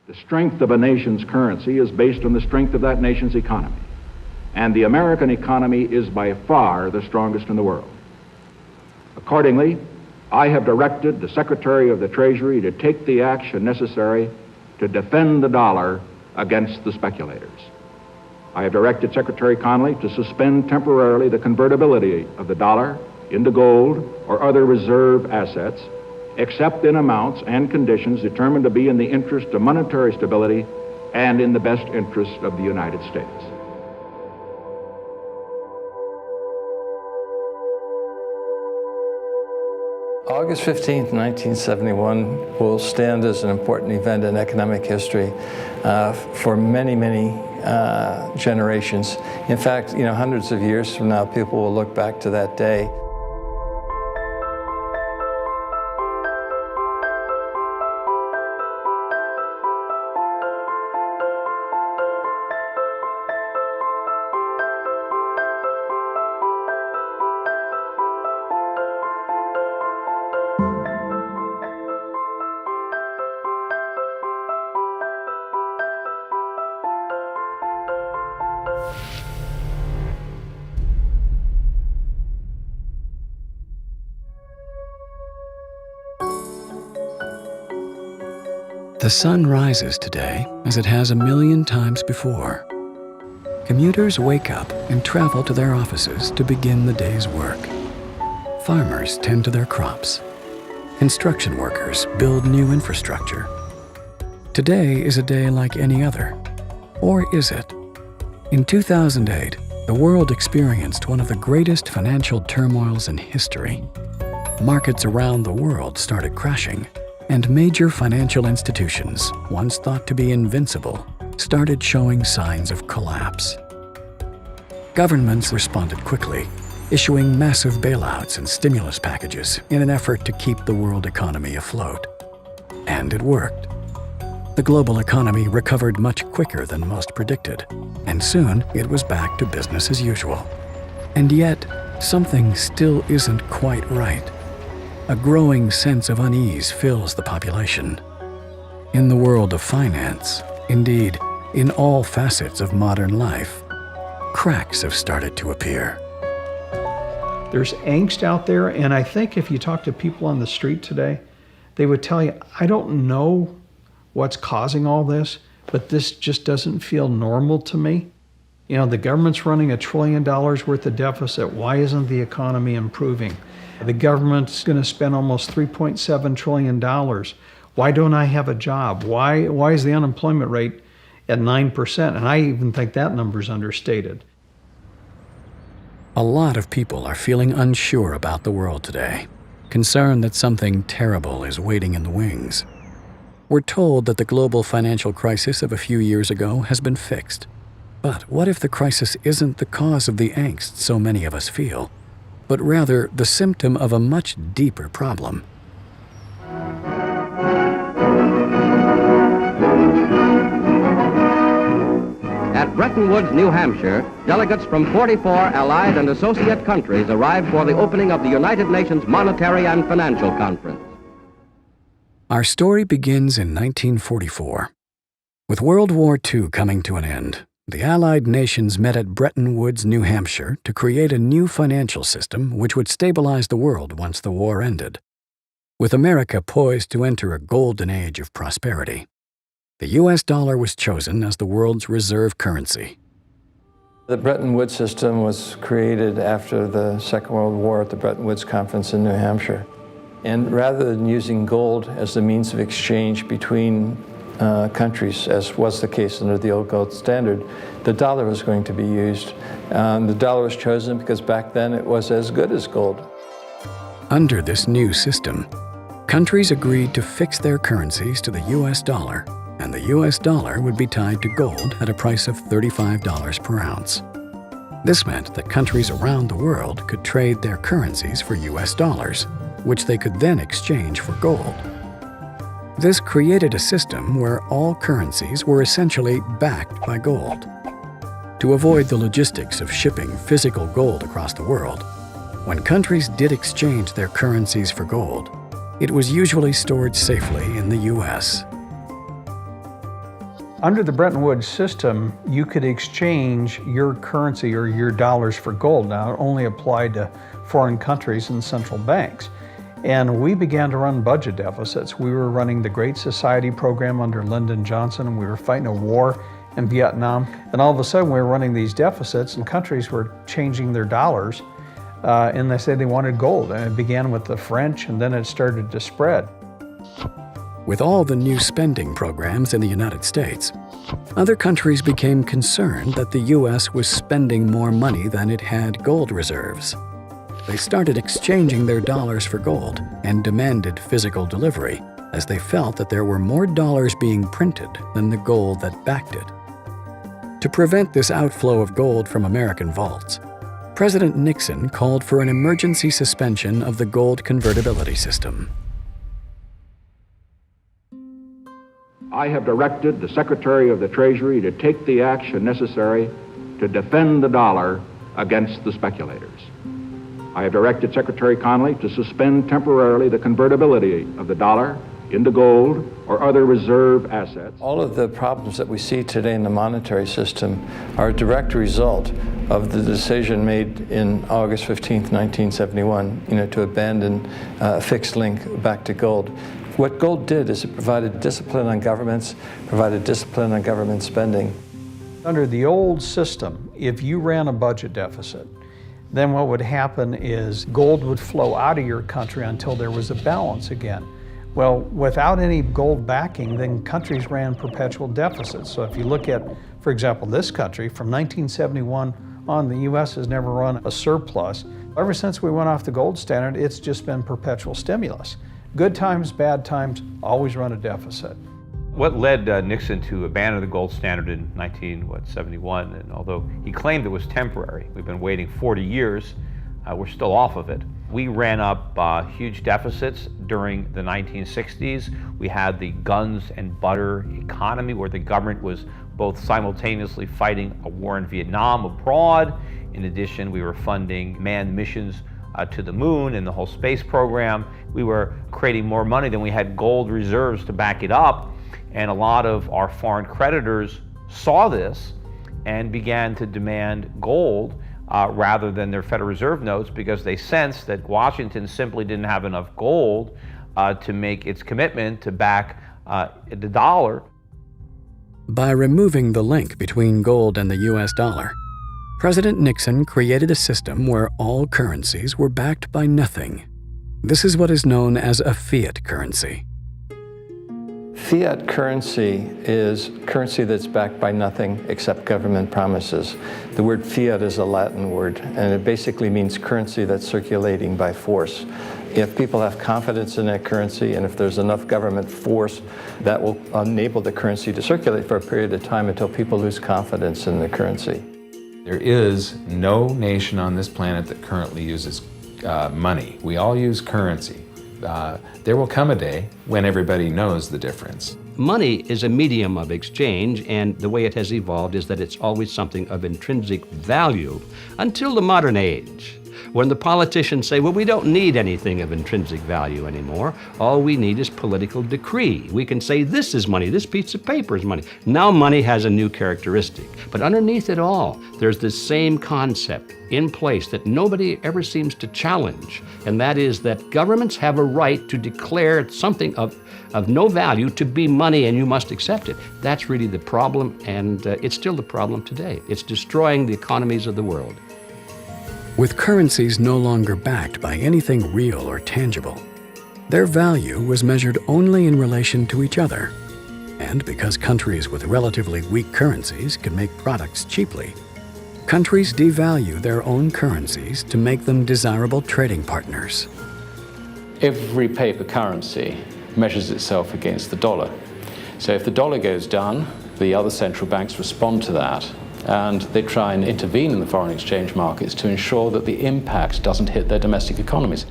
The strength of a nation's currency is based on the strength of that nation's economy. And the American economy is by far the strongest in the world. Accordingly, I have directed the Secretary of the Treasury to take the action necessary to defend the dollar against the speculators. I have directed Secretary Connally to suspend temporarily the convertibility of the dollar into gold or other reserve assets, except in amounts and conditions determined to be in the interest of monetary stability and in the best interest of the United States. August 15th, 1971 will stand as an important event in economic history for many, many generations. In fact, hundreds of years from now, people will look back to that day. The sun rises today as it has a million times before. Commuters wake up and travel to their offices to begin the day's work. Farmers tend to their crops. Construction workers build new infrastructure. Today is a day like any other. Or is it? In 2008, the world experienced one of the greatest financial turmoils in history. Markets around the world started crashing, and major financial institutions, once thought to be invincible, started showing signs of collapse. Governments responded quickly, issuing massive bailouts and stimulus packages in an effort to keep the world economy afloat. And it worked. The global economy recovered much quicker than most predicted, and soon it was back to business as usual. And yet, something still isn't quite right. A growing sense of unease fills the population. In the world of finance, indeed, in all facets of modern life, cracks have started to appear. There's angst out there, and I think if you talk to people on the street today, they would tell you, I don't know what's causing all this, but this just doesn't feel normal to me. The government's running $1 trillion worth of deficit. Why isn't the economy improving? The government's going to spend almost $3.7 trillion. Why don't I have a job? Why is the unemployment rate at 9%? And I even think that number's understated. A lot of people are feeling unsure about the world today, concerned that something terrible is waiting in the wings. We're told that the global financial crisis of a few years ago has been fixed. But what if the crisis isn't the cause of the angst so many of us feel, but rather the symptom of a much deeper problem? At Bretton Woods, New Hampshire, delegates from 44 allied and associate countries arrived for the opening of the United Nations Monetary and Financial Conference. Our story begins in 1944. With World War II coming to an end, the Allied nations met at Bretton Woods, New Hampshire, to create a new financial system which would stabilize the world once the war ended. With America poised to enter a golden age of prosperity, the U.S. dollar was chosen as the world's reserve currency. The Bretton Woods system was created after the Second World War at the Bretton Woods Conference in New Hampshire. And rather than using gold as the means of exchange between countries, as was the case under the old gold standard, the dollar was going to be used. The dollar was chosen because back then it was as good as gold. Under this new system, countries agreed to fix their currencies to the U.S. dollar, and the U.S. dollar would be tied to gold at a price of $35 per ounce. This meant that countries around the world could trade their currencies for U.S. dollars, which they could then exchange for gold. This created a system where all currencies were essentially backed by gold. To avoid the logistics of shipping physical gold across the world, when countries did exchange their currencies for gold, it was usually stored safely in the U.S. Under the Bretton Woods system, you could exchange your currency or your dollars for gold. Now, it only applied to foreign countries and central banks. And we began to run budget deficits. We were running the Great Society program under Lyndon Johnson, and we were fighting a war in Vietnam. And all of a sudden, we were running these deficits, and countries were changing their dollars, and they said they wanted gold. And it began with the French, and then it started to spread. With all the new spending programs in the United States, other countries became concerned that the U.S. was spending more money than it had gold reserves. They started exchanging their dollars for gold and demanded physical delivery, as they felt that there were more dollars being printed than the gold that backed it. To prevent this outflow of gold from American vaults, President Nixon called for an emergency suspension of the gold convertibility system. I have directed the Secretary of the Treasury to take the action necessary to defend the dollar against the speculators. I have directed Secretary Connally to suspend temporarily the convertibility of the dollar into gold or other reserve assets. All of the problems that we see today in the monetary system are a direct result of the decision made in August 15th, 1971, to abandon a fixed link back to gold. What gold did is it provided discipline on governments, provided discipline on government spending. Under the old system, if you ran a budget deficit, then what would happen is gold would flow out of your country until there was a balance again. Well, without any gold backing, then countries ran perpetual deficits. So if you look at, for example, this country, from 1971 on, the U.S. has never run a surplus. Ever since we went off the gold standard, it's just been perpetual stimulus. Good times, bad times, always run a deficit. What led Nixon to abandon the gold standard in 1971, and although he claimed it was temporary, we've been waiting 40 years, we're still off of it. We ran up huge deficits during the 1960s. We had the guns and butter economy, where the government was both simultaneously fighting a war in Vietnam abroad. In addition, we were funding manned missions to the moon and the whole space program. We were creating more money than we had gold reserves to back it up. And a lot of our foreign creditors saw this and began to demand gold rather than their Federal Reserve notes, because they sensed that Washington simply didn't have enough gold to make its commitment to back the dollar. By removing the link between gold and the U.S. dollar, President Nixon created a system where all currencies were backed by nothing. This is what is known as a fiat currency. Fiat currency is currency that's backed by nothing except government promises. The word fiat is a Latin word, and it basically means currency that's circulating by force. If people have confidence in that currency, and if there's enough government force, that will enable the currency to circulate for a period of time until people lose confidence in the currency. There is no nation on this planet that currently uses money. We all use currency. There will come a day when everybody knows the difference. Money is a medium of exchange, and the way it has evolved is that it's always something of intrinsic value until the modern age, when the politicians say, well, we don't need anything of intrinsic value anymore. All we need is political decree. We can say this is money, this piece of paper is money. Now money has a new characteristic. But underneath it all, there's this same concept in place that nobody ever seems to challenge, and that is that governments have a right to declare something of no value to be money, and you must accept it. That's really the problem, and it's still the problem today. It's destroying the economies of the world. With currencies no longer backed by anything real or tangible, their value was measured only in relation to each other. And because countries with relatively weak currencies can make products cheaply, countries devalue their own currencies to make them desirable trading partners. Every paper currency measures itself against the dollar. So if the dollar goes down, the other central banks respond to that, and they try and intervene in the foreign exchange markets to ensure that the impact doesn't hit their domestic economies.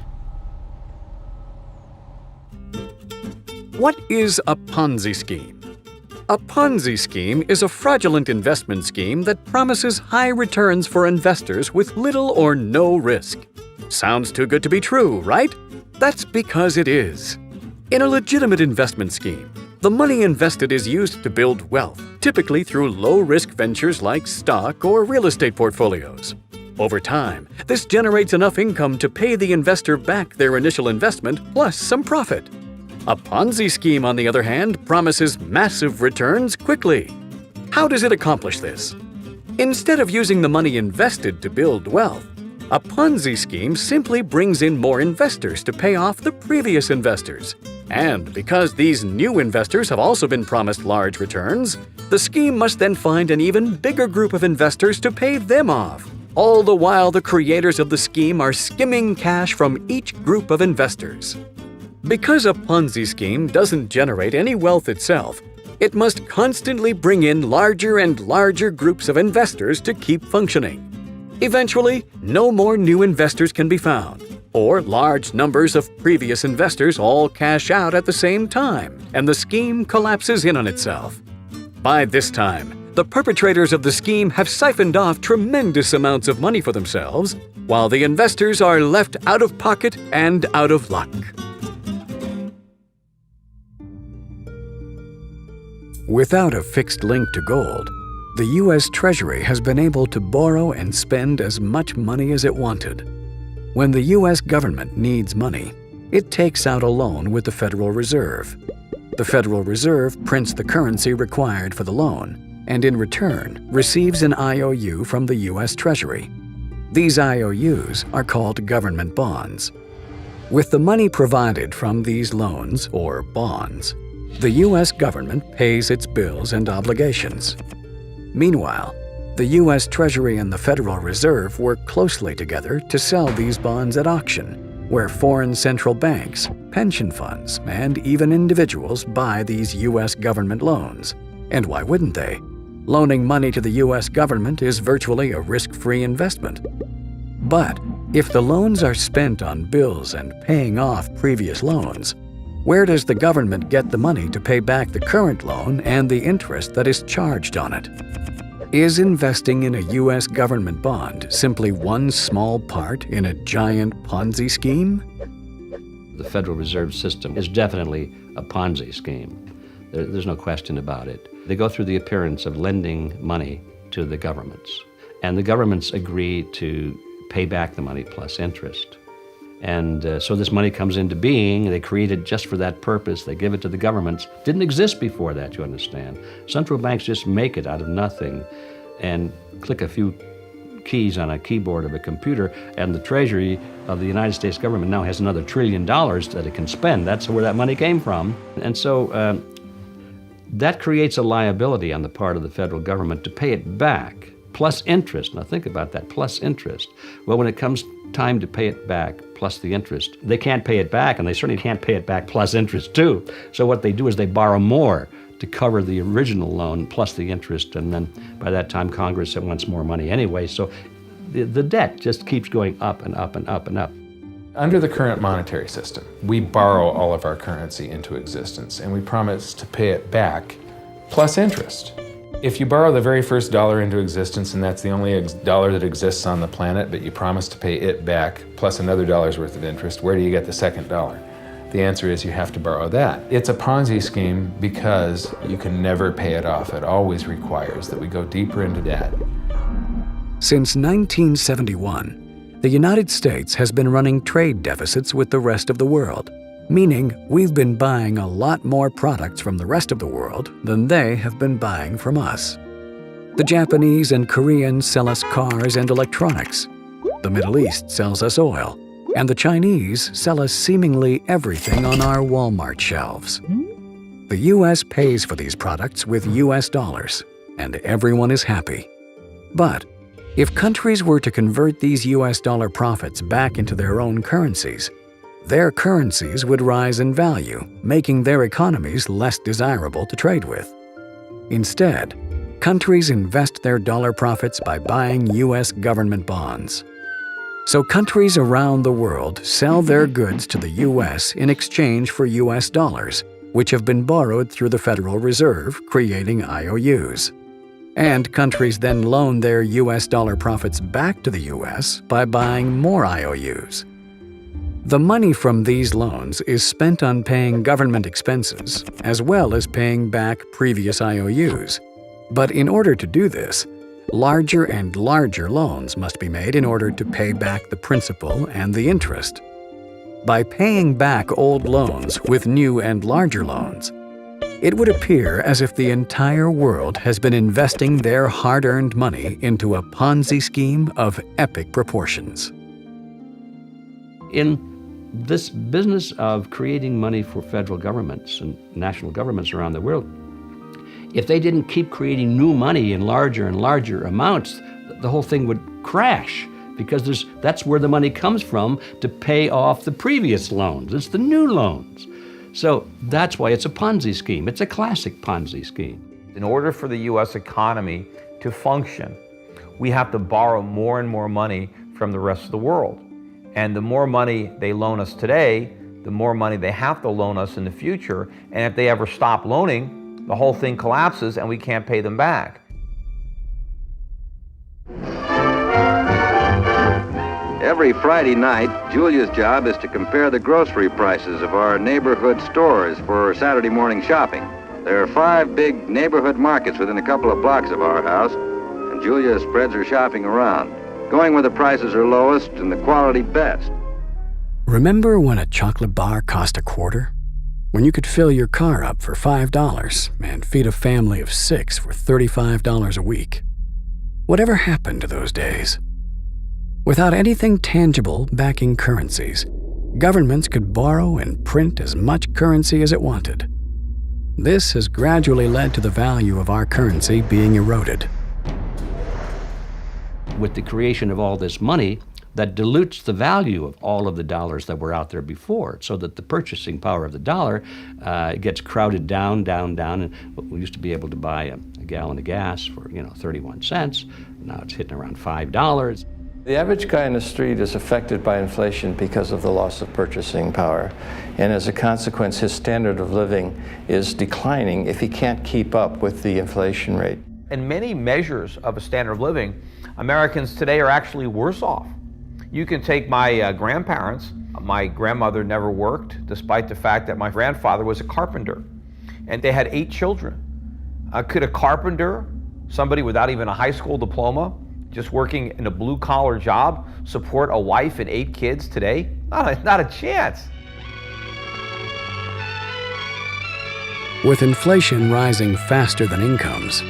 What is a Ponzi scheme? A Ponzi scheme is a fraudulent investment scheme that promises high returns for investors with little or no risk. Sounds too good to be true, right? That's because it is. In a legitimate investment scheme, The money invested is used to build wealth, typically through low-risk ventures like stock or real estate portfolios. Over time, this generates enough income to pay the investor back their initial investment plus some profit. A Ponzi scheme, on the other hand, promises massive returns quickly. How does it accomplish this? Instead of using the money invested to build wealth, a Ponzi scheme simply brings in more investors to pay off the previous investors. And because these new investors have also been promised large returns, the scheme must then find an even bigger group of investors to pay them off. All the while, the creators of the scheme are skimming cash from each group of investors. Because a Ponzi scheme doesn't generate any wealth itself, it must constantly bring in larger and larger groups of investors to keep functioning. Eventually, no more new investors can be found, or large numbers of previous investors all cash out at the same time, and the scheme collapses in on itself. By this time, the perpetrators of the scheme have siphoned off tremendous amounts of money for themselves, while the investors are left out of pocket and out of luck. Without a fixed link to gold, the U.S. Treasury has been able to borrow and spend as much money as it wanted. When the U.S. government needs money, it takes out a loan with the Federal Reserve. The Federal Reserve prints the currency required for the loan, and in return receives an IOU from the U.S. Treasury. These IOUs are called government bonds. With the money provided from these loans, or bonds, the U.S. government pays its bills and obligations. Meanwhile, the U.S. Treasury and the Federal Reserve work closely together to sell these bonds at auction, where foreign central banks, pension funds, and even individuals buy these U.S. government loans. And why wouldn't they? Loaning money to the U.S. government is virtually a risk-free investment. But if the loans are spent on bills and paying off previous loans, where does the government get the money to pay back the current loan and the interest that is charged on it? Is investing in a U.S. government bond simply one small part in a giant Ponzi scheme? The Federal Reserve System is definitely a Ponzi scheme. There's no question about it. They go through the appearance of lending money to the governments, and the governments agree to pay back the money plus interest. And so this money comes into being. They create it just for that purpose. They give it to the governments. Didn't exist before that, you understand. Central banks just make it out of nothing and click a few keys on a keyboard of a computer, and the Treasury of the United States government now has another $1 trillion that it can spend. That's where that money came from. And so that creates a liability on the part of the federal government to pay it back, plus interest. Now think about that, plus interest. Well, when it comes time to pay it back plus the interest, they can't pay it back, and they certainly can't pay it back plus interest too. So what they do is they borrow more to cover the original loan plus the interest, and then by that time Congress wants more money anyway. So the debt just keeps going up and up and up and up. Under the current monetary system, we borrow all of our currency into existence, and we promise to pay it back plus interest. If you borrow the very first dollar into existence, and that's the only dollar that exists on the planet, but you promise to pay it back plus another dollar's worth of interest, where do you get the second dollar? The answer is you have to borrow that. It's a Ponzi scheme because you can never pay it off. It always requires that we go deeper into debt. Since 1971, the United States has been running trade deficits with the rest of the world, meaning we've been buying a lot more products from the rest of the world than they have been buying from us. The Japanese and Koreans sell us cars and electronics. The Middle East sells us oil. And the Chinese sell us seemingly everything on our Walmart shelves. The U.S. pays for these products with U.S. dollars, and everyone is happy. But if countries were to convert these U.S. dollar profits back into their own currencies, their currencies would rise in value, making their economies less desirable to trade with. Instead, countries invest their dollar profits by buying U.S. government bonds. So countries around the world sell their goods to the U.S. in exchange for U.S. dollars, which have been borrowed through the Federal Reserve, creating IOUs. And countries then loan their U.S. dollar profits back to the U.S. by buying more IOUs. The money from these loans is spent on paying government expenses, as well as paying back previous IOUs. But in order to do this, larger and larger loans must be made in order to pay back the principal and the interest. By paying back old loans with new and larger loans, it would appear as if the entire world has been investing their hard-earned money into a Ponzi scheme of epic proportions. In this business of creating money for federal governments and national governments around the world, if they didn't keep creating new money in larger and larger amounts, the whole thing would crash, because that's where the money comes from to pay off the previous loans. It's the new loans. So that's why it's a Ponzi scheme. It's a classic Ponzi scheme. In order for the U.S. economy to function, we have to borrow more and more money from the rest of the world. And the more money they loan us today, the more money they have to loan us in the future. And if they ever stop loaning, the whole thing collapses and we can't pay them back. Every Friday night, Julia's job is to compare the grocery prices of our neighborhood stores for Saturday morning shopping. There are 5 big neighborhood markets within a couple of blocks of our house, and Julia spreads her shopping around, going where the prices are lowest and the quality best. Remember when a chocolate bar cost $0.25? When you could fill your car up for $5 and feed a family of 6 for $35 a week? Whatever happened to those days? Without anything tangible backing currencies, governments could borrow and print as much currency as it wanted. This has gradually led to the value of our currency being eroded. With the creation of all this money, that dilutes the value of all of the dollars that were out there before, so that the purchasing power of the dollar gets crowded down, and we used to be able to buy a gallon of gas for 31 cents. Now it's hitting around $5. The average guy in the street is affected by inflation because of the loss of purchasing power. And as a consequence, his standard of living is declining if he can't keep up with the inflation rate. In many measures of a standard of living, Americans today are actually worse off. You can take my grandparents. My grandmother never worked, despite the fact that my grandfather was a carpenter. And they had 8 children. Could a carpenter, somebody without even a high school diploma, just working in a blue-collar job, support a wife and 8 kids today? Not a chance. With inflation rising faster than incomes,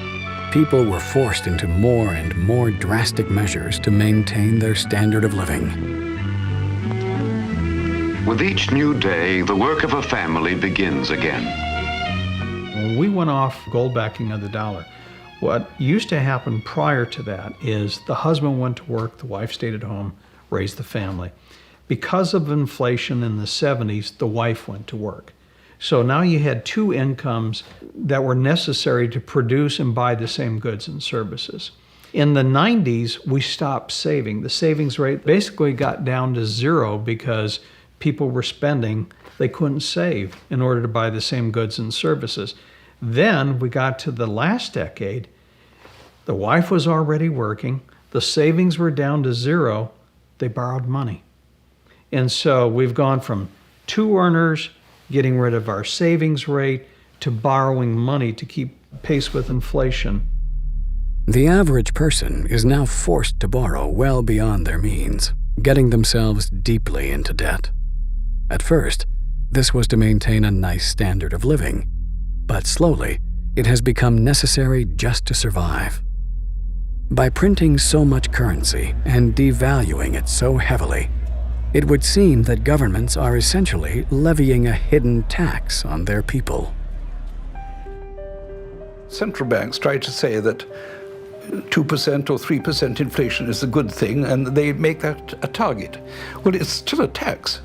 people were forced into more and more drastic measures to maintain their standard of living. With each new day, the work of a family begins again. When we went off gold backing of the dollar, what used to happen prior to that is the husband went to work, the wife stayed at home, raised the family. Because of inflation in the 70s, the wife went to work. So now you had 2 incomes that were necessary to produce and buy the same goods and services. In the 90s, we stopped saving. The savings rate basically got down to 0 because people were spending. They couldn't save in order to buy the same goods and services. Then we got to the last decade. The wife was already working. The savings were down to 0. They borrowed money. And so we've gone from 2 earners getting rid of our savings rate to borrowing money to keep pace with inflation. The average person is now forced to borrow well beyond their means, getting themselves deeply into debt. At first, this was to maintain a nice standard of living, but slowly, it has become necessary just to survive. By printing so much currency and devaluing it so heavily, it would seem that governments are essentially levying a hidden tax on their people. Central banks try to say that 2% or 3% inflation is a good thing, and they make that a target. Well, it's still a tax.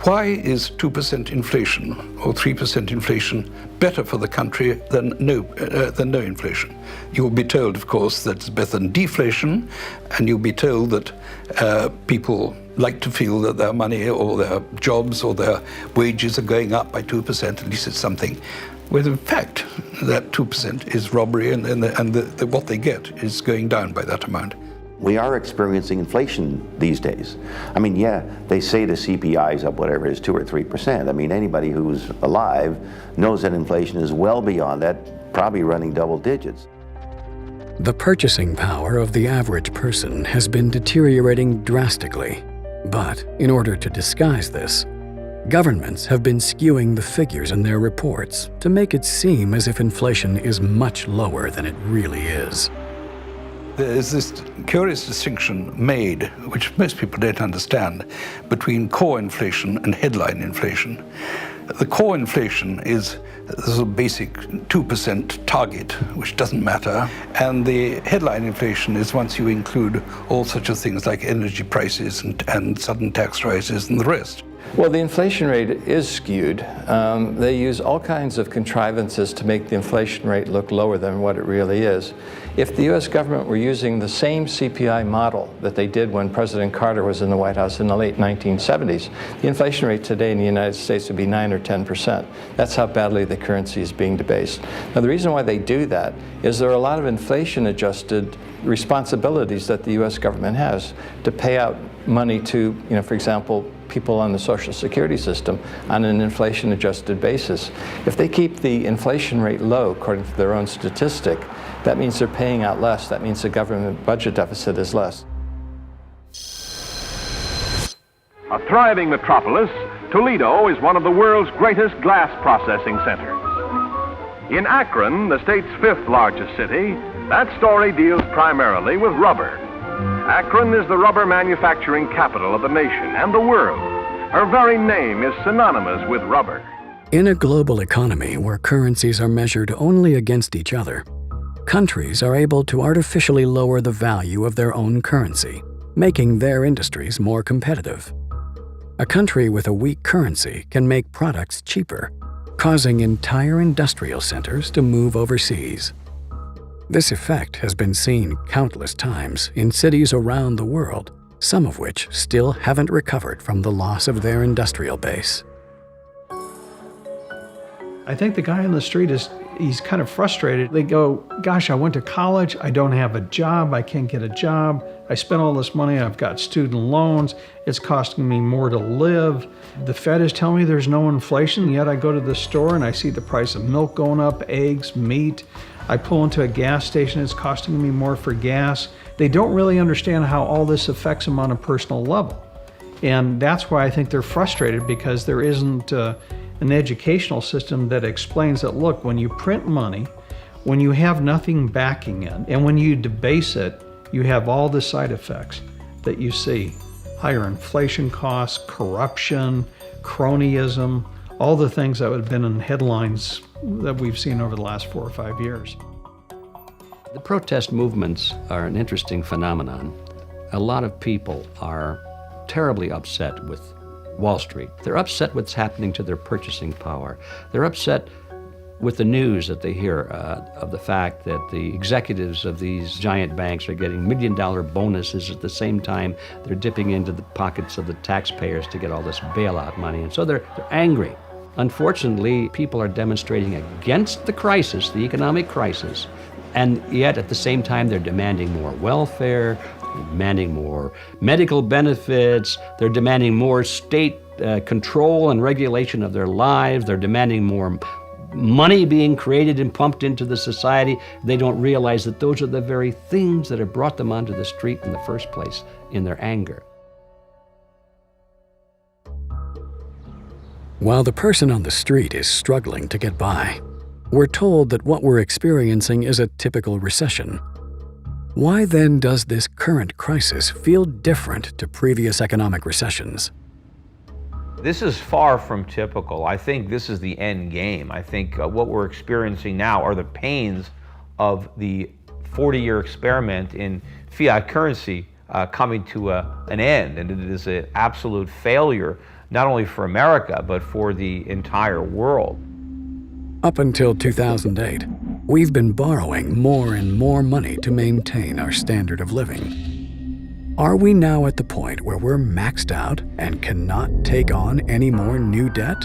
Why is 2% inflation or 3% inflation better for the country than no inflation? You'll be told, of course, that it's better than deflation, and you'll be told that people like to feel that their money or their jobs or their wages are going up by 2%, at least it's something. Well, in fact, that 2% is robbery, and what they get is going down by that amount. We are experiencing inflation these days. I mean, yeah, they say the CPI is up whatever it is, 2 or 3%. I mean, anybody who's alive knows that inflation is well beyond that, probably running double digits. The purchasing power of the average person has been deteriorating drastically. But in order to disguise this, governments have been skewing the figures in their reports to make it seem as if inflation is much lower than it really is. There is this curious distinction made, which most people don't understand, between core inflation and headline inflation. The core inflation is the basic 2% target, which doesn't matter. And the headline inflation is once you include all such of things like energy prices and sudden tax rises and the rest. Well, the inflation rate is skewed. They use all kinds of contrivances to make the inflation rate look lower than what it really is. If the U.S. government were using the same CPI model that they did when President Carter was in the White House in the late 1970s, the inflation rate today in the United States would be 9 or 10%. That's how badly the currency is being debased. Now, the reason why they do that is there are a lot of inflation-adjusted responsibilities that the U.S. government has to pay out money to, for example, people on the Social Security system on an inflation-adjusted basis. If they keep the inflation rate low, according to their own statistic, that means they're paying out less. That means the government budget deficit is less. A thriving metropolis, Toledo is one of the world's greatest glass processing centers. In Akron, the state's 5th largest city, that story deals primarily with rubber. Akron is the rubber manufacturing capital of the nation and the world. Her very name is synonymous with rubber. In a global economy where currencies are measured only against each other, countries are able to artificially lower the value of their own currency, making their industries more competitive. A country with a weak currency can make products cheaper, causing entire industrial centers to move overseas. This effect has been seen countless times in cities around the world, some of which still haven't recovered from the loss of their industrial base. I think the guy on the street he's kind of frustrated. They go, gosh, I went to college, I don't have a job, I can't get a job, I spent all this money, I've got student loans, it's costing me more to live. The Fed is telling me there's no inflation, yet I go to the store and I see the price of milk going up, eggs, meat. I pull into a gas station, it's costing me more for gas. They don't really understand how all this affects them on a personal level. And that's why I think they're frustrated, because there isn't an educational system that explains that, look, when you print money, when you have nothing backing it, and when you debase it, you have all the side effects that you see. Higher inflation costs, corruption, cronyism, all the things that have been in headlines that we've seen over the last 4 or 5 years. The protest movements are an interesting phenomenon. A lot of people are terribly upset with Wall Street. They're upset what's happening to their purchasing power. They're upset with the news that they hear of the fact that the executives of these giant banks are getting $1 million bonuses at the same time they're dipping into the pockets of the taxpayers to get all this bailout money. And so they're angry. Unfortunately, people are demonstrating against the crisis, the economic crisis, and yet at the same time they're demanding more welfare, they're demanding more medical benefits, they're demanding more state control and regulation of their lives, they're demanding more money being created and pumped into the society. They don't realize that those are the very things that have brought them onto the street in the first place in their anger. While the person on the street is struggling to get by, we're told that what we're experiencing is a typical recession. Why then does this current crisis feel different to previous economic recessions? This is far from typical. I think this is the end game. I think what we're experiencing now are the pains of the 40-year experiment in fiat currency coming to an end, and it is an absolute failure, not only for America, but for the entire world. Up until 2008, we've been borrowing more and more money to maintain our standard of living. Are we now at the point where we're maxed out and cannot take on any more new debt?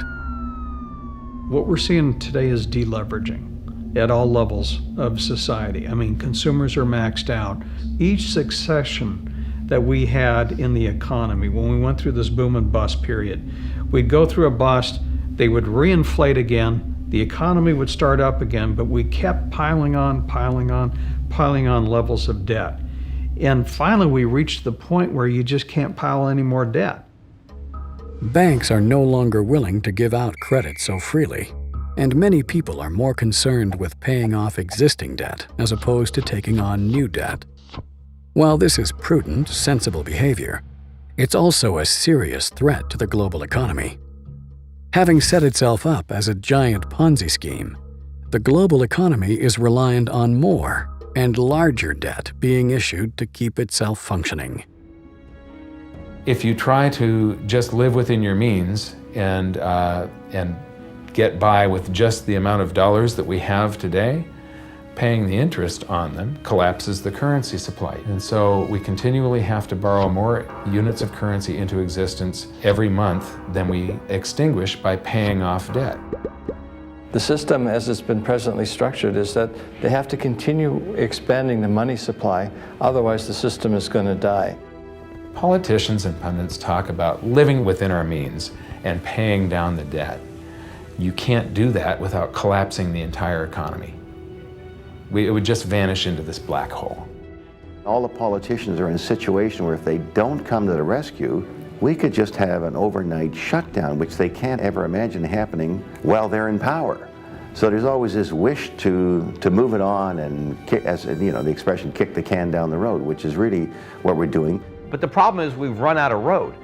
What we're seeing today is deleveraging. at all levels of society. I mean, consumers are maxed out. Each succession that we had in the economy, when we went through this boom and bust period, we'd go through a bust, they would reinflate again, the economy would start up again, but we kept piling on levels of debt. And finally, we reached the point where you just can't pile any more debt. Banks are no longer willing to give out credit so freely, and many people are more concerned with paying off existing debt as opposed to taking on new debt. While this is prudent, sensible behavior, it's also a serious threat to the global economy. Having set itself up as a giant Ponzi scheme, the global economy is reliant on more and larger debt being issued to keep itself functioning. If you try to just live within your means and get by with just the amount of dollars that we have today, paying the interest on them collapses the currency supply. And so we continually have to borrow more units of currency into existence every month than we extinguish by paying off debt. The system as it's been presently structured is that they have to continue expanding the money supply, otherwise the system is going to die. Politicians and pundits talk about living within our means and paying down the debt. You can't do that without collapsing the entire economy. It would just vanish into this black hole. All the politicians are in a situation where if they don't come to the rescue, we could just have an overnight shutdown, which they can't ever imagine happening while they're in power. So there's always this wish to move it on and, as you know, the expression, kick the can down the road, which is really what we're doing. But the problem is we've run out of road.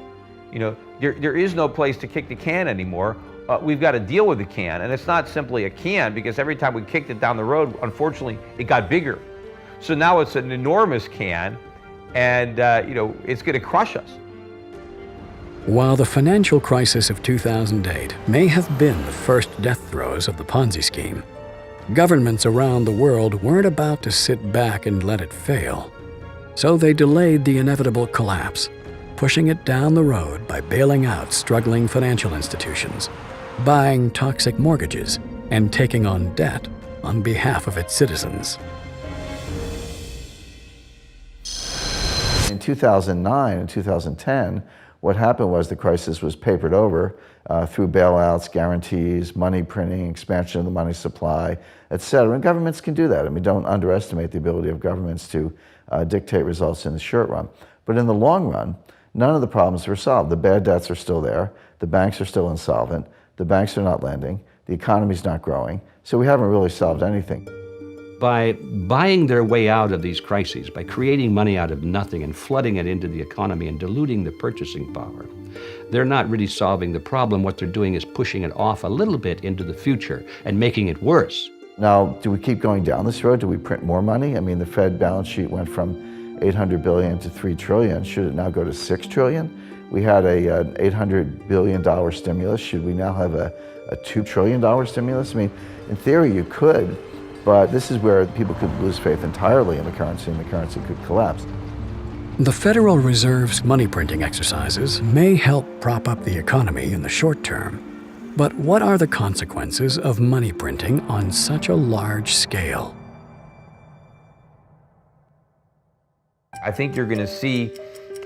You know, there is no place to kick the can anymore. We've got to deal with the can, and it's not simply a can, because every time we kicked it down the road, unfortunately, it got bigger. So now it's an enormous can, and you know, it's going to crush us. While the financial crisis of 2008 may have been the first death throes of the Ponzi scheme, governments around the world weren't about to sit back and let it fail. So they delayed the inevitable collapse, pushing it down the road by bailing out struggling financial institutions, buying toxic mortgages, and taking on debt on behalf of its citizens. In 2009 and 2010, what happened was the crisis was papered over through bailouts, guarantees, money printing, expansion of the money supply, et cetera. And governments can do that. I mean, don't underestimate the ability of governments to dictate results in the short run. But in the long run, none of the problems were solved. The bad debts are still there. The banks are still insolvent. The banks are not lending. The economy's not growing. So we haven't really solved anything. By buying their way out of these crises, by creating money out of nothing and flooding it into the economy and diluting the purchasing power, they're not really solving the problem. What they're doing is pushing it off a little bit into the future and making it worse. Now, do we keep going down this road? Do we print more money? I mean, the Fed balance sheet went from $800 billion to $3 trillion. Should it now go to $6 trillion? We had an $800 billion stimulus. Should we now have a $2 trillion stimulus? I mean, in theory, you could, but this is where people could lose faith entirely in the currency, and the currency could collapse. The Federal Reserve's money printing exercises may help prop up the economy in the short term, but what are the consequences of money printing on such a large scale? I think you're going to see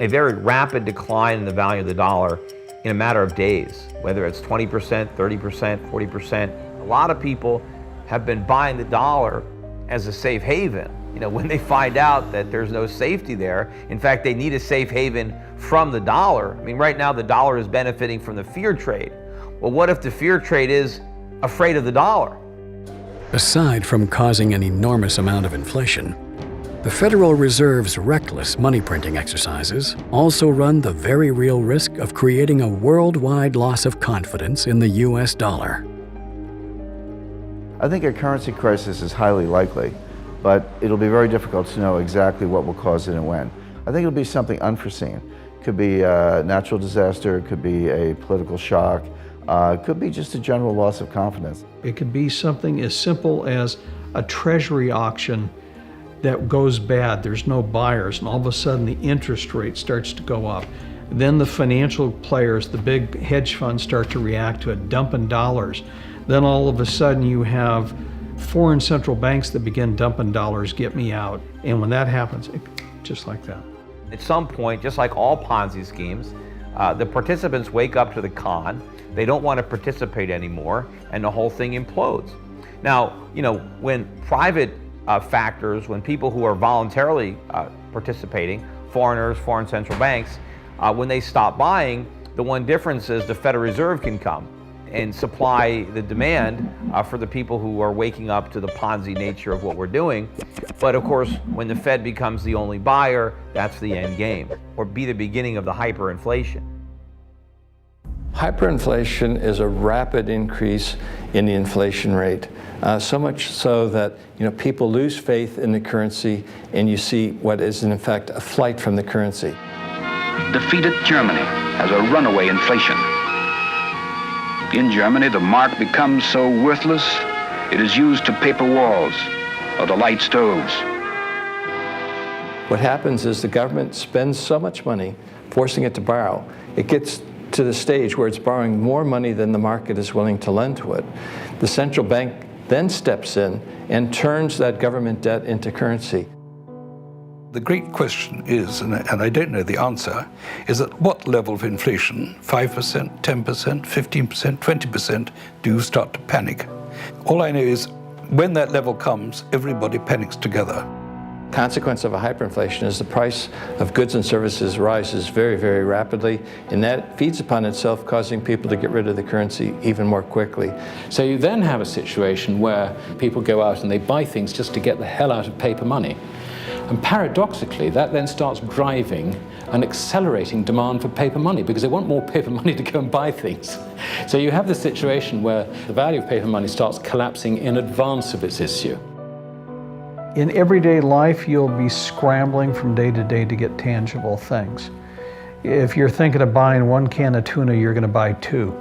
a very rapid decline in the value of the dollar in a matter of days, whether it's 20%, 30%, 40%. A lot of people have been buying the dollar as a safe haven. You know, when they find out that there's no safety there, in fact, they need a safe haven from the dollar. I mean, right now the dollar is benefiting from the fear trade. Well, what if the fear trade is afraid of the dollar? Aside from causing an enormous amount of inflation, the Federal Reserve's reckless money printing exercises also run the very real risk of creating a worldwide loss of confidence in the US dollar. I think a currency crisis is highly likely, but it'll be very difficult to know exactly what will cause it and when. I think it'll be something unforeseen. It could be a natural disaster, it could be a political shock, it could be just a general loss of confidence. It could be something as simple as a treasury auction that goes bad, there's no buyers, and all of a sudden the interest rate starts to go up. Then the financial players, the big hedge funds, start to react to it, dumping dollars. Then all of a sudden you have foreign central banks that begin dumping dollars get me out. And when that happens, just like that. At some point, just like all Ponzi schemes, the participants wake up to the con, they don't want to participate anymore, and the whole thing implodes. Now, you know, when private factors, when people who are voluntarily participating, foreigners, foreign central banks, when they stop buying, the one difference is the Federal Reserve can come and supply the demand for the people who are waking up to the Ponzi nature of what we're doing. But of course, when the Fed becomes the only buyer, that's the end game, or be the beginning of the hyperinflation. Hyperinflation is a rapid increase in the inflation rate, so much so that people lose faith in the currency, and you see what is in effect a flight from the currency. Defeated Germany has a runaway inflation. In Germany, the mark becomes so worthless, it is used to paper walls or to light stoves. What happens is the government spends so much money, forcing it to borrow. It gets to the stage where it's borrowing more money than the market is willing to lend to it. The central bank then steps in and turns that government debt into currency. The great question is, and I don't know the answer, is at what level of inflation, 5%, 10%, 15%, 20%, do you start to panic? All I know is when that level comes, everybody panics together. Consequence of a hyperinflation is the price of goods and services rises very, very rapidly, and that feeds upon itself, causing people to get rid of the currency even more quickly. So you then have a situation where people go out and they buy things just to get the hell out of paper money. And paradoxically, that then starts driving and accelerating demand for paper money because they want more paper money to go and buy things. So you have this situation where the value of paper money starts collapsing in advance of its issue. In everyday life, you'll be scrambling from day to day to get tangible things. If you're thinking of buying 1 can of tuna, you're going to buy 2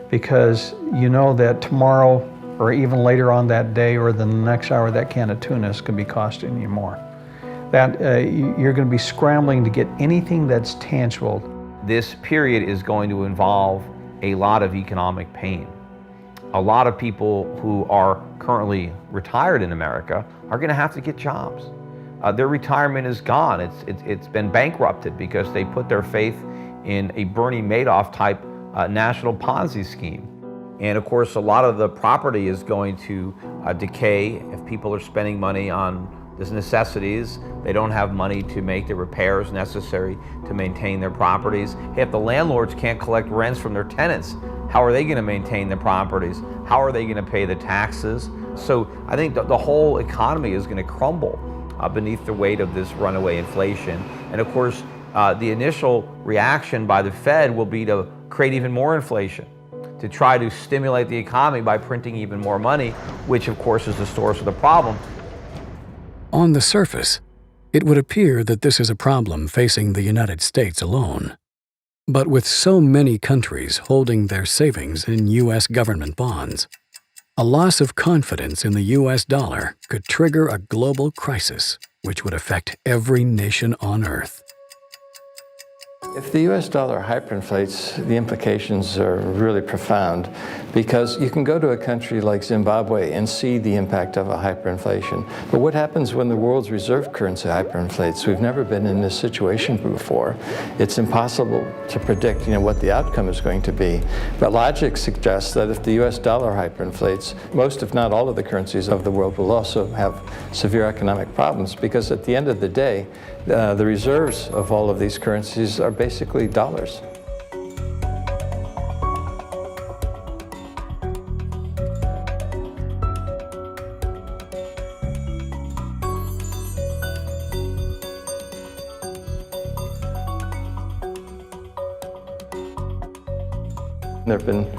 because you know that tomorrow or even later on that day or the next hour, that can of tuna is going to be costing you more. That you're going to be scrambling to get anything that's tangible. This period is going to involve a lot of economic pain. A lot of people who are currently retired in America are going to have to get jobs. Their retirement is gone. It's been bankrupted because they put their faith in a Bernie Madoff type national Ponzi scheme. And of course, a lot of the property is going to decay if people are spending money on these necessities. They don't have money to make the repairs necessary to maintain their properties. If the landlords can't collect rents from their tenants, how are they going to maintain the properties? How are they going to pay the taxes? So I think the whole economy is going to crumble beneath the weight of this runaway inflation. And of course, the initial reaction by the Fed will be to create even more inflation, to try to stimulate the economy by printing even more money, which of course is the source of the problem. On the surface, it would appear that this is a problem facing the United States alone. But with so many countries holding their savings in U.S. government bonds, a loss of confidence in the U.S. dollar could trigger a global crisis which would affect every nation on Earth. If the US dollar hyperinflates, the implications are really profound because you can go to a country like Zimbabwe and see the impact of a hyperinflation. But what happens when the world's reserve currency hyperinflates? We've never been in this situation before. It's impossible to predict, what the outcome is going to be. But logic suggests that if the US dollar hyperinflates, most if not all of the currencies of the world will also have severe economic problems because at the end of the day, the reserves of all of these currencies are basically dollars. There have been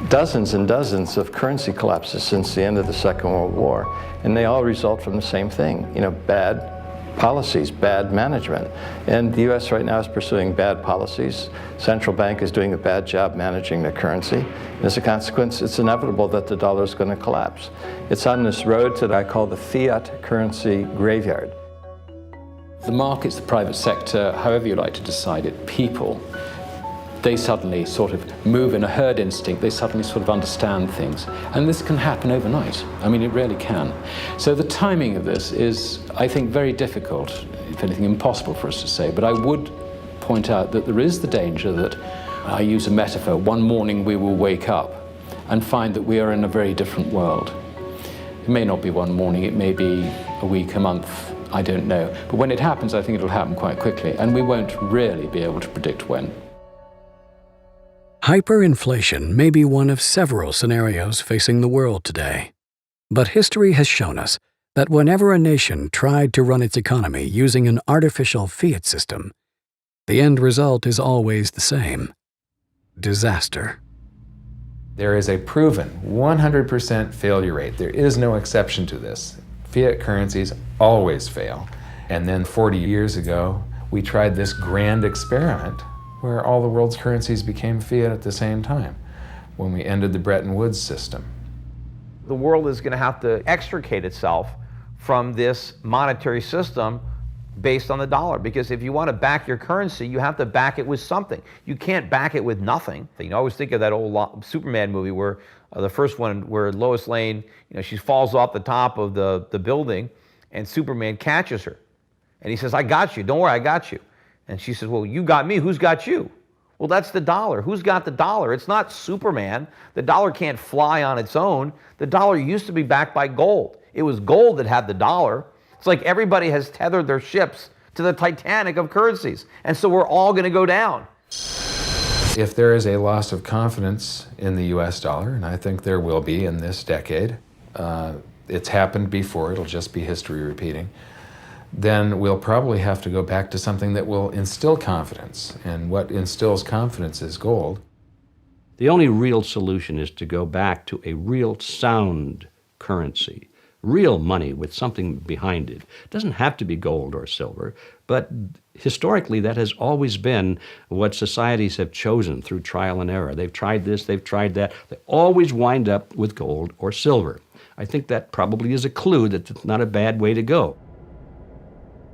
dozens and dozens of currency collapses since the end of the Second World War, and they all result from the same thing, bad policies, bad management. And the U.S. right now is pursuing bad policies. Central bank is doing a bad job managing their currency. And as a consequence, it's inevitable that the dollar is going to collapse. It's on this road that I call the fiat currency graveyard. The markets, the private sector, however you like to decide it, people, they suddenly sort of move in a herd instinct, they suddenly sort of understand things. And this can happen overnight. I mean, it really can. So the timing of this is, I think, very difficult, if anything, impossible for us to say. But I would point out that there is the danger that, I use a metaphor, one morning we will wake up and find that we are in a very different world. It may not be one morning, it may be a week, a month, I don't know. But when it happens, I think it'll happen quite quickly, and we won't really be able to predict when. Hyperinflation may be one of several scenarios facing the world today. But history has shown us that whenever a nation tried to run its economy using an artificial fiat system, the end result is always the same: disaster. There is a proven 100% failure rate. There is no exception to this. Fiat currencies always fail. And then 40 years ago, we tried this grand experiment where all the world's currencies became fiat at the same time, when we ended the Bretton Woods system. The world is going to have to extricate itself from this monetary system based on the dollar, because if you want to back your currency, you have to back it with something. You can't back it with nothing. I always think of that old Superman movie where the first one where Lois Lane, she falls off the top of the building and Superman catches her. And he says, "I got you, don't worry, I got you." And she says, "Well, you got me, who's got you?" Well, that's the dollar. Who's got the dollar? It's not Superman. The dollar can't fly on its own. The dollar used to be backed by gold. It was gold that had the dollar. It's like everybody has tethered their ships to the Titanic of currencies. And so we're all going to go down. If there is a loss of confidence in the US dollar, and I think there will be in this decade, it's happened before, it'll just be history repeating, then we'll probably have to go back to something that will instill confidence. And what instills confidence is gold. The only real solution is to go back to a real sound currency. Real money with something behind it. It doesn't have to be gold or silver, but historically that has always been what societies have chosen through trial and error. They've tried this, they've tried that. They always wind up with gold or silver. I think that probably is a clue that it's not a bad way to go.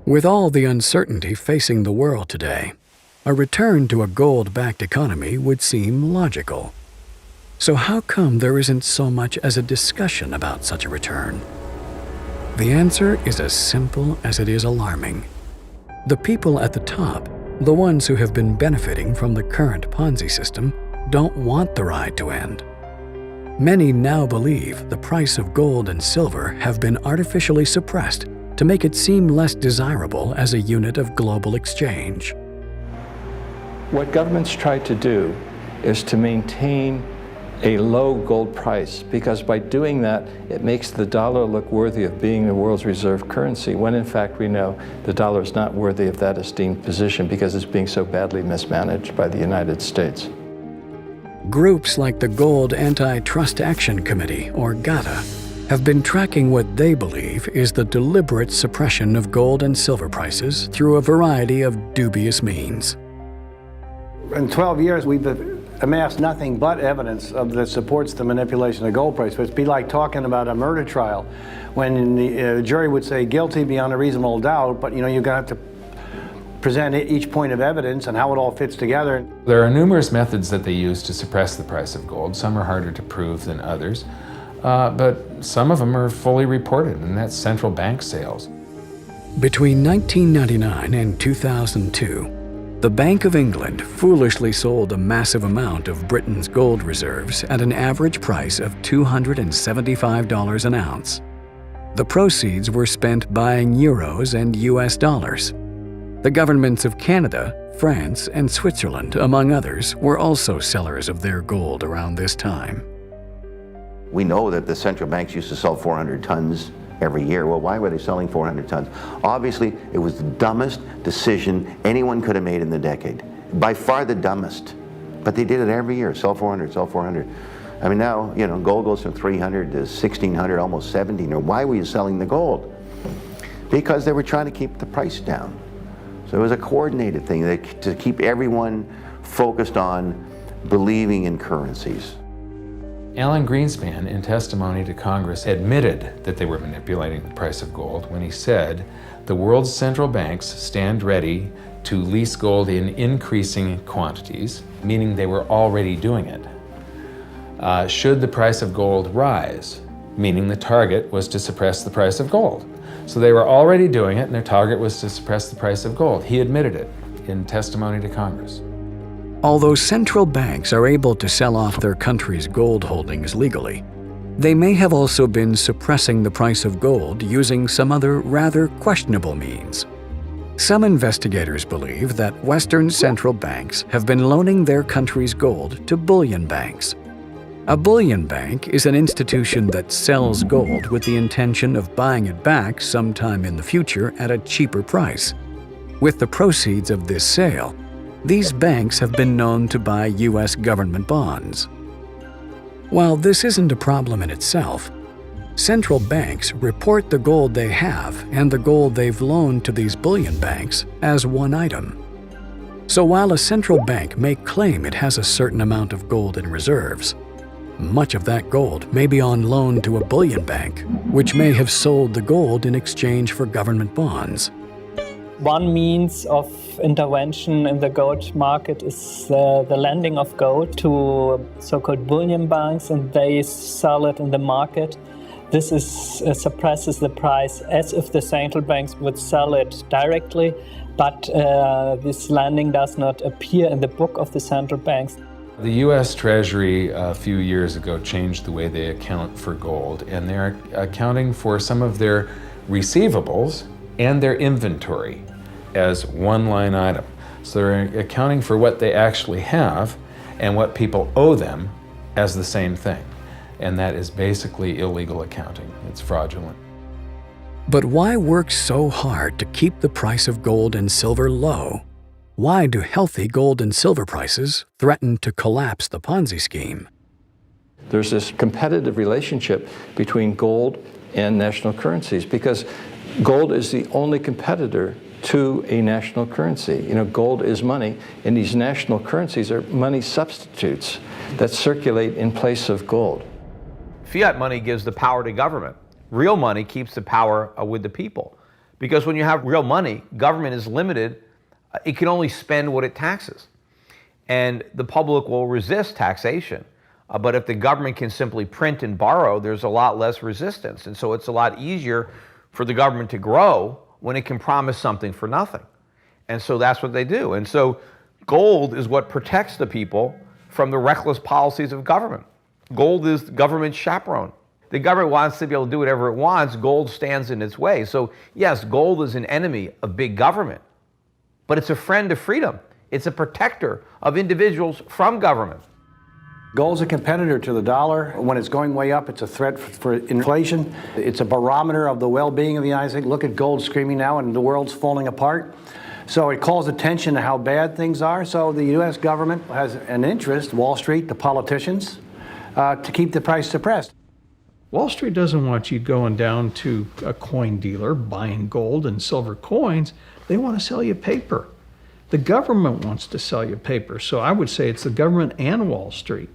With all the uncertainty facing the world today, a return to a gold-backed economy would seem logical. So how come there isn't so much as a discussion about such a return? The answer is as simple as it is alarming. The people at the top, the ones who have been benefiting from the current Ponzi system, don't want the ride to end. Many now believe the price of gold and silver have been artificially suppressed to make it seem less desirable as a unit of global exchange. What governments try to do is to maintain a low gold price, because by doing that, it makes the dollar look worthy of being the world's reserve currency, when in fact we know the dollar is not worthy of that esteemed position because it's being so badly mismanaged by the United States. Groups like the Gold Anti-Trust Action Committee, or GATA, have been tracking what they believe is the deliberate suppression of gold and silver prices through a variety of dubious means. In 12 years, we've amassed nothing but evidence that supports the manipulation of the gold price. But it'd be like talking about a murder trial when the jury would say guilty beyond a reasonable doubt, but you're going to have to present each point of evidence and how it all fits together. There are numerous methods that they use to suppress the price of gold. Some are harder to prove than others, but some of them are fully reported, and that's central bank sales. Between 1999 and 2002, the Bank of England foolishly sold a massive amount of Britain's gold reserves at an average price of $275 an ounce. The proceeds were spent buying euros and US dollars. The governments of Canada, France, and Switzerland, among others, were also sellers of their gold around this time. We know that the central banks used to sell 400 tons every year. Well, why were they selling 400 tons? Obviously, it was the dumbest decision anyone could have made in the decade. By far the dumbest. But they did it every year, sell 400, sell 400. I mean, now, gold goes from 300 to 1,600, almost 1,700. Why were you selling the gold? Because they were trying to keep the price down. So it was a coordinated thing to keep everyone focused on believing in currencies. Alan Greenspan, in testimony to Congress, admitted that they were manipulating the price of gold when he said, "The world's central banks stand ready to lease gold in increasing quantities, meaning they were already doing it, should the price of gold rise, meaning the target was to suppress the price of gold. So they were already doing it, and their target was to suppress the price of gold. He admitted it in testimony to Congress. Although central banks are able to sell off their country's gold holdings legally, they may have also been suppressing the price of gold using some other rather questionable means. Some investigators believe that Western central banks have been loaning their country's gold to bullion banks. A bullion bank is an institution that sells gold with the intention of buying it back sometime in the future at a cheaper price. With the proceeds of this sale, these banks have been known to buy U.S. government bonds. While this isn't a problem in itself, central banks report the gold they have and the gold they've loaned to these bullion banks as one item. So while a central bank may claim it has a certain amount of gold in reserves, much of that gold may be on loan to a bullion bank, which may have sold the gold in exchange for government bonds. One means of intervention in the gold market is the lending of gold to so-called bullion banks, and they sell it in the market. This suppresses the price as if the central banks would sell it directly, but this lending does not appear in the book of the central banks. The U.S. Treasury a few years ago changed the way they account for gold, and they're accounting for some of their receivables and their inventory as one line item. So they're accounting for what they actually have and what people owe them as the same thing. And that is basically illegal accounting. It's fraudulent. But why work so hard to keep the price of gold and silver low? Why do healthy gold and silver prices threaten to collapse the Ponzi scheme? There's this competitive relationship between gold and national currencies because gold is the only competitor to a national currency. You know, gold is money, and these national currencies are money substitutes that circulate in place of gold. Fiat money gives the power to government. Real money keeps the power with the people. Because when you have real money, government is limited. It can only spend what it taxes. And the public will resist taxation. But if the government can simply print and borrow, there's a lot less resistance. And so it's a lot easier for the government to grow when it can promise something for nothing. And so that's what they do. And so gold is what protects the people from the reckless policies of government. Gold is the government's chaperone. The government wants to be able to do whatever it wants. Gold stands in its way. So yes, gold is an enemy of big government, but it's a friend of freedom. It's a protector of individuals from government. Gold's a competitor to the dollar. When it's going way up, it's a threat for inflation. It's a barometer of the well-being of the United States. Look at gold screaming now and the world's falling apart. So it calls attention to how bad things are. So the U.S. government has an interest, Wall Street, the politicians, to keep the price suppressed. Wall Street doesn't want you going down to a coin dealer buying gold and silver coins. They want to sell you paper. The government wants to sell you paper. So I would say it's the government and Wall Street.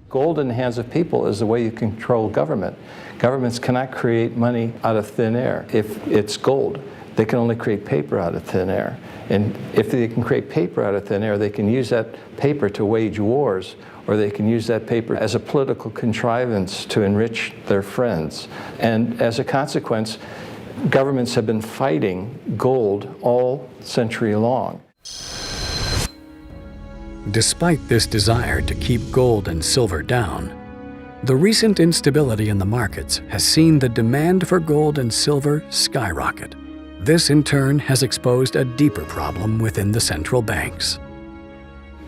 Gold in the hands of people is the way you control government. Governments cannot create money out of thin air. If it's gold, they can only create paper out of thin air. And if they can create paper out of thin air, they can use that paper to wage wars, or they can use that paper as a political contrivance to enrich their friends. And as a consequence, governments have been fighting gold all century long. Despite this desire to keep gold and silver down, the recent instability in the markets has seen the demand for gold and silver skyrocket. This in turn has exposed a deeper problem within the central banks.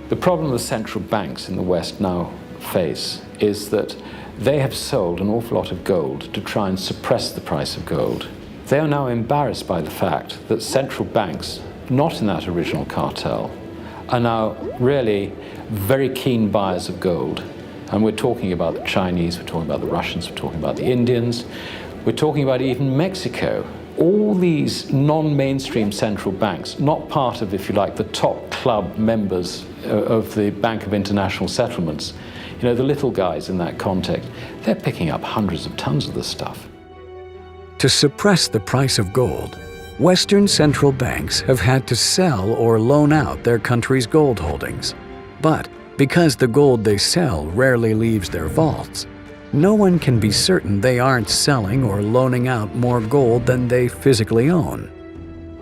The problem the central banks in the West now face is that they have sold an awful lot of gold to try and suppress the price of gold. They are now embarrassed by the fact that central banks, not in that original cartel, are now really very keen buyers of gold. And we're talking about the Chinese, we're talking about the Russians, we're talking about the Indians, we're talking about even Mexico. All these non-mainstream central banks, not part of, if you like, the top club members of the Bank of International Settlements, you know, the little guys in that context, they're picking up hundreds of tons of this stuff. To suppress the price of gold, Western central banks have had to sell or loan out their country's gold holdings. But because the gold they sell rarely leaves their vaults, no one can be certain they aren't selling or loaning out more gold than they physically own.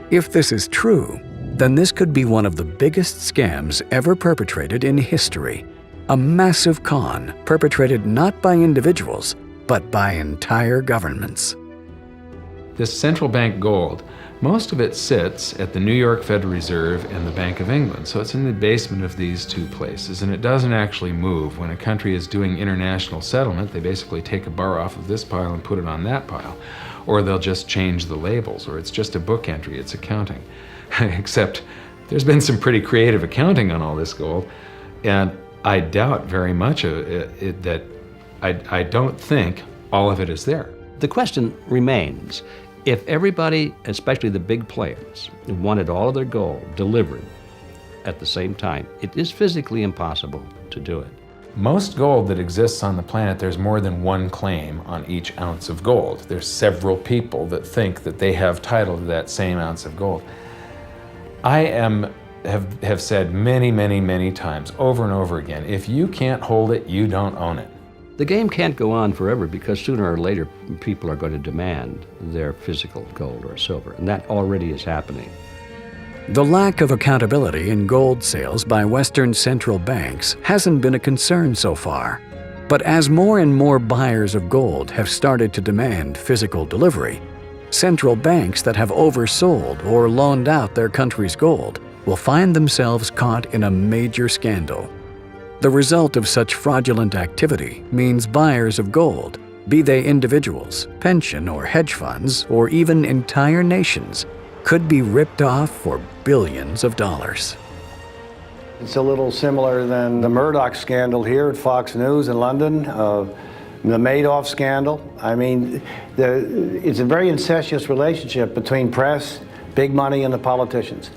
If this is true, then this could be one of the biggest scams ever perpetrated in history. A massive con perpetrated not by individuals, but by entire governments. This central bank gold, most of it sits at the New York Federal Reserve and the Bank of England. So it's in the basement of these two places, and it doesn't actually move. When a country is doing international settlement, they basically take a bar off of this pile and put it on that pile. Or they'll just change the labels, or it's just a book entry, it's accounting. Except there's been some pretty creative accounting on all this gold, and I doubt very much that I don't think all of it is there. The question remains, if everybody, especially the big players, wanted all of their gold delivered at the same time, it is physically impossible to do it. Most gold that exists on the planet, there's more than one claim on each ounce of gold. There's several people that think that they have title to that same ounce of gold. I have said many times, over and over again, if you can't hold it, you don't own it. The game can't go on forever because sooner or later people are going to demand their physical gold or silver, and that already is happening. The lack of accountability in gold sales by Western central banks hasn't been a concern so far. But as more and more buyers of gold have started to demand physical delivery, central banks that have oversold or loaned out their country's gold will find themselves caught in a major scandal. The result of such fraudulent activity means buyers of gold, be they individuals, pension or hedge funds, or even entire nations, could be ripped off for billions of dollars. It's a little similar than the Murdoch scandal here at Fox News in London, the Madoff scandal. I mean, it's a very incestuous relationship between press, big money, and the politicians.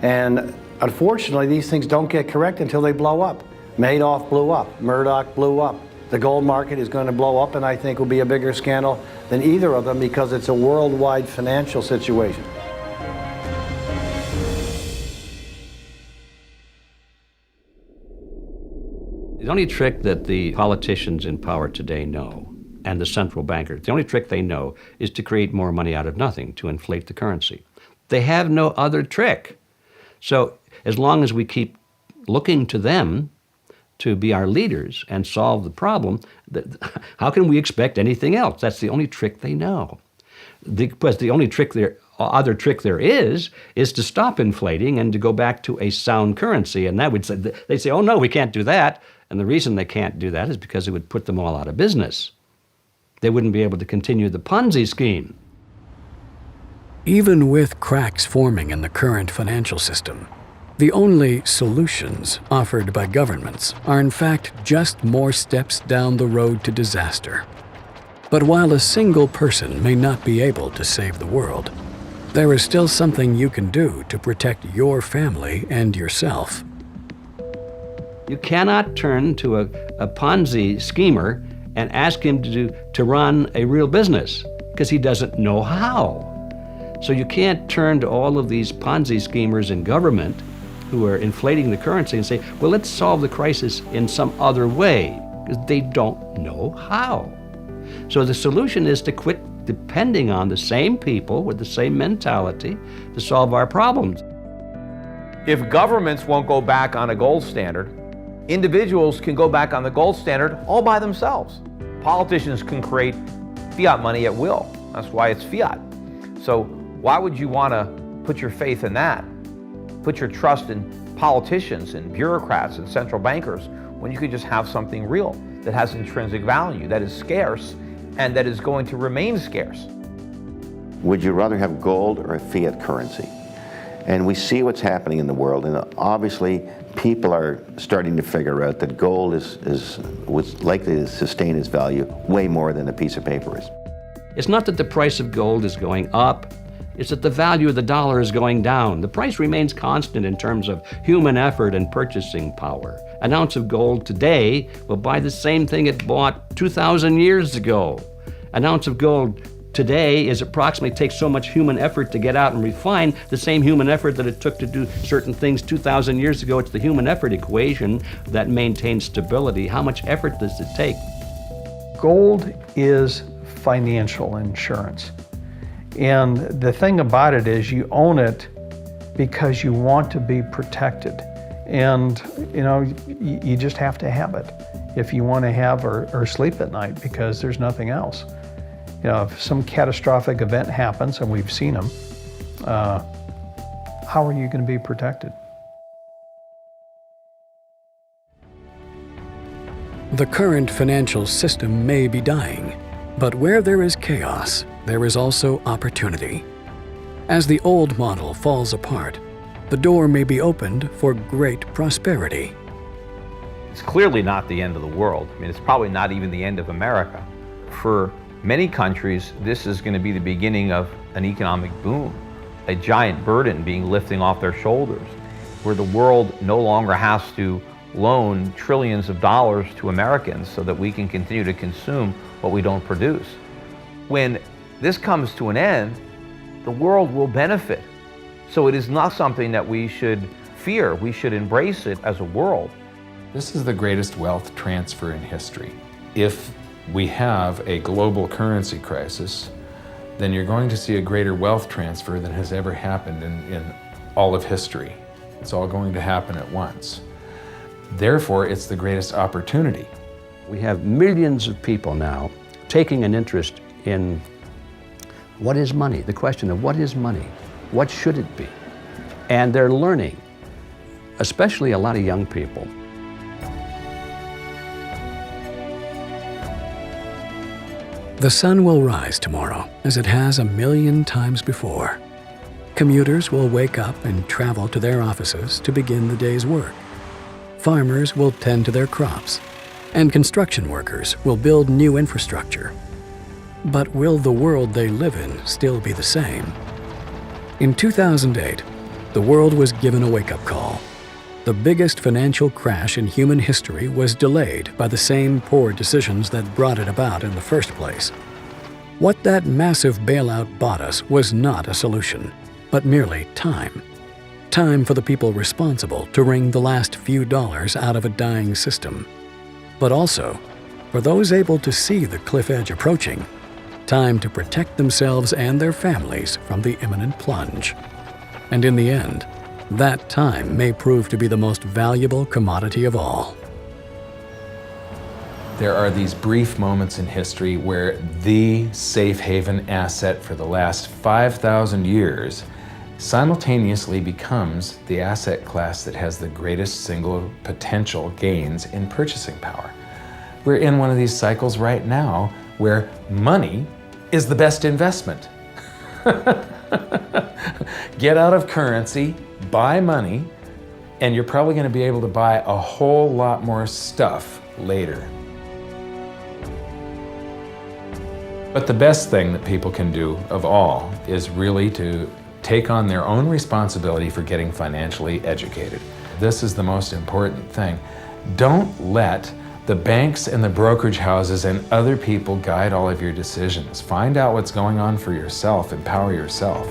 And unfortunately, these things don't get corrected until they blow up. Madoff blew up, Murdoch blew up. The gold market is going to blow up, and I think will be a bigger scandal than either of them because it's a worldwide financial situation. The only trick that the politicians in power today know, and the central bankers, the only trick they know is to create more money out of nothing, to inflate the currency. They have no other trick. So as long as we keep looking to them to be our leaders and solve the problem, how can we expect anything else? That's the only trick they know. Because the only other trick there is to stop inflating and to go back to a sound currency. And that would say, they say, oh no, we can't do that. And the reason they can't do that is because it would put them all out of business. They wouldn't be able to continue the Ponzi scheme. Even with cracks forming in the current financial system, the only solutions offered by governments are in fact just more steps down the road to disaster. But while a single person may not be able to save the world, there is still something you can do to protect your family and yourself. You cannot turn to a Ponzi schemer and ask him to run a real business because he doesn't know how. So you can't turn to all of these Ponzi schemers in government who are inflating the currency and say, well, let's solve the crisis in some other way, because they don't know how. So the solution is to quit depending on the same people with the same mentality to solve our problems. If governments won't go back on a gold standard, individuals can go back on the gold standard all by themselves. Politicians can create fiat money at will. That's why it's fiat. So why would you want to put your faith in that? Put your trust in politicians and bureaucrats and central bankers when you could just have something real that has intrinsic value, that is scarce, and that is going to remain scarce. Would you rather have gold or a fiat currency? And we see what's happening in the world, and obviously people are starting to figure out that gold is likely to sustain its value way more than a piece of paper is. It's not that the price of gold is going up, it's that the value of the dollar is going down. The price remains constant in terms of human effort and purchasing power. An ounce of gold today will buy the same thing it bought 2,000 years ago. An ounce of gold today is approximately takes so much human effort to get out and refine the same human effort that it took to do certain things 2,000 years ago. It's the human effort equation that maintains stability. How much effort does it take? Gold is financial insurance. And the thing about it is you own it because you want to be protected. And you just have to have it if you want to have or sleep at night, because there's nothing else. If some catastrophic event happens, and we've seen them, how are you going to be protected? The current financial system may be dying, but where there is chaos, there is also opportunity. As the old model falls apart, the door may be opened for great prosperity. It's clearly not the end of the world. I mean, it's probably not even the end of America. For many countries, this is going to be the beginning of an economic boom, a giant burden being lifting off their shoulders, where the world no longer has to loan trillions of dollars to Americans so that we can continue to consume what we don't produce. When this comes to an end, the world will benefit. So it is not something that we should fear. We should embrace it as a world. This is the greatest wealth transfer in history. If we have a global currency crisis, then you're going to see a greater wealth transfer than has ever happened in all of history. It's all going to happen at once. Therefore, it's the greatest opportunity. We have millions of people now taking an interest in what is money, the question of what is money, what should it be? And they're learning, especially a lot of young people. The sun will rise tomorrow, as it has a million times before. Commuters will wake up and travel to their offices to begin the day's work. Farmers will tend to their crops, and construction workers will build new infrastructure. But will the world they live in still be the same? In 2008, the world was given a wake-up call. The biggest financial crash in human history was delayed by the same poor decisions that brought it about in the first place. What that massive bailout bought us was not a solution, but merely time. Time for the people responsible to wring the last few dollars out of a dying system. But also, for those able to see the cliff edge approaching, time to protect themselves and their families from the imminent plunge. And in the end, that time may prove to be the most valuable commodity of all. There are these brief moments in history where the safe haven asset for the last 5,000 years simultaneously becomes the asset class that has the greatest single potential gains in purchasing power. We're in one of these cycles right now where money is the best investment. Get out of currency, buy money, and you're probably going to be able to buy a whole lot more stuff later. But the best thing that people can do of all is really to take on their own responsibility for getting financially educated. This is the most important thing. Don't let the banks and the brokerage houses and other people guide all of your decisions. Find out what's going on for yourself. Empower yourself.